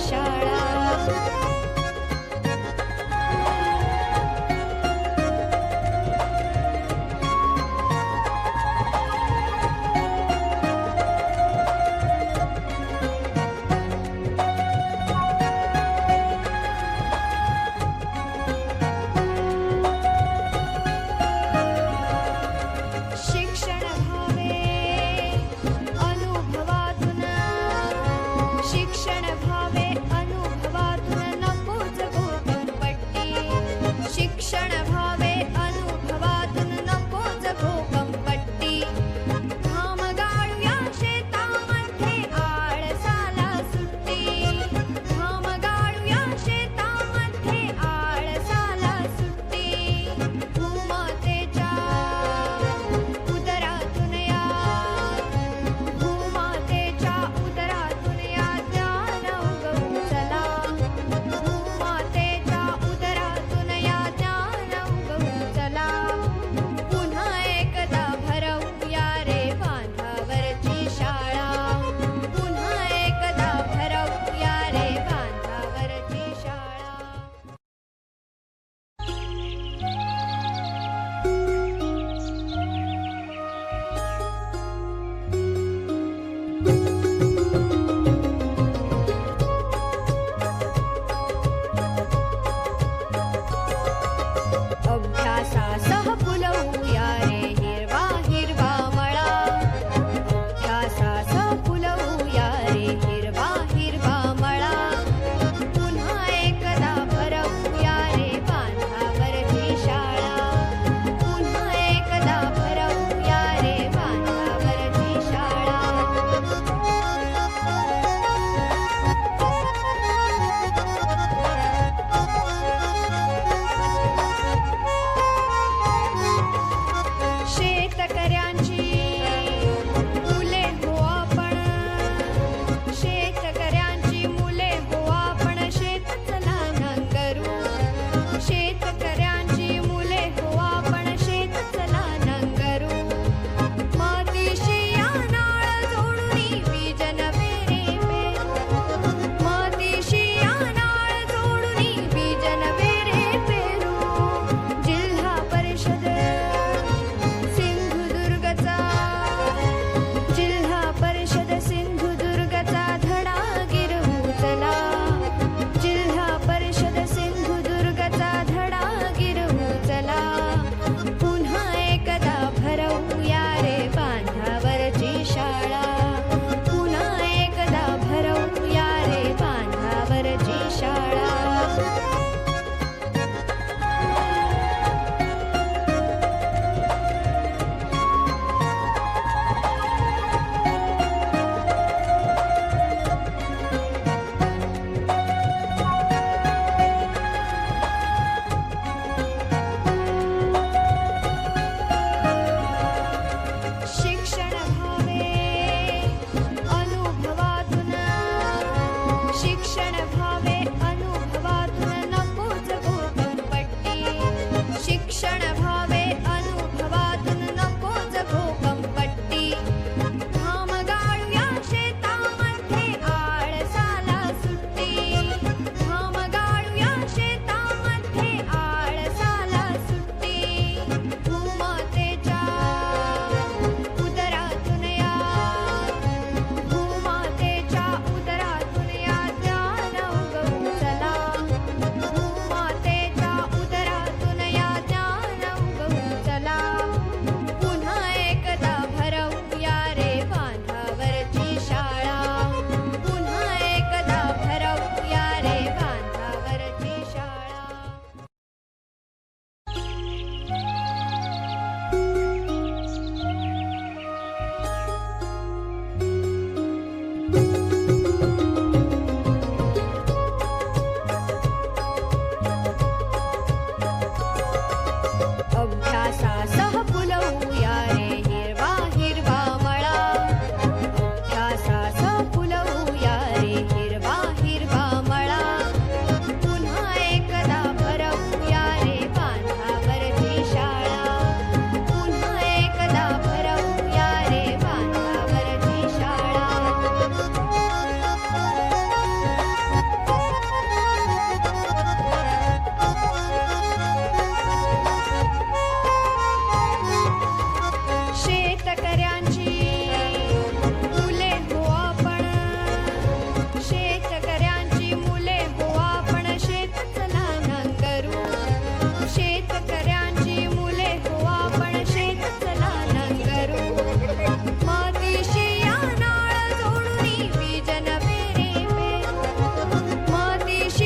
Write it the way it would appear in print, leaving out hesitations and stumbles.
शाळा. शिक्षण भावे अनुभवातून, शिक्षण भावे अनुभवातून नकोच घोकंपट्टी. शिक्षण भावे अनुभवातून नकोच घोकंपट्टी. घाम गाळूया शेतामध्ये आळसाला सुट्टी. घाम गाळूया शेतामध्ये आळसाला सुट्टी. भूमातेच्या उदरातून या, भूमातेच्या उदरातून या ज्ञान उगवू चला. भूमातेच्या उदरातून या ज्ञान उगवू चला. पुन्हा एकदा भरवूया रे बांधावरची शाळा. पुन्हा एकदा भरवूया रे बांधावरची शाळा. अभ्यासासह फुलवूया रे हिरवा हिरवा मळा. अभ्यासासह फुलवूया रे हिरवा हिरवा मळा. पुन्हा एकदा भरवूया रे बांधावरची शाळा. पुन्हा एकदा भरवूया रे बांधावरची शाळा. शेतकऱ्यांची मुले हो आपण, शेतकऱ्यांची मुले हो आपण शेतचला नांगरू. शेतकऱ्यांची मुले हो आपण शेतचला नांगरू. मातीशी या नाळ जोडूनी बीज नवे रे पेरू. मातीशी या नाळ जोडूनी बीज नवे रे पेरू. जिल्हा परिषद सिंधुदुर्गचा, जिल्हा परिषद सिंधुदुर्गचा धडा गिरवू चला. जिल्हा परिषद सिंधुदुर्गचा धडा गिरवू चला. पुन्हा एकदा भरवूया रे बांधावरची शाळा. पुन्हा एकदा भरवूया रे बांधावरची शाळा. शिक्षण भावे अनुभवातून, शिक्षण भावे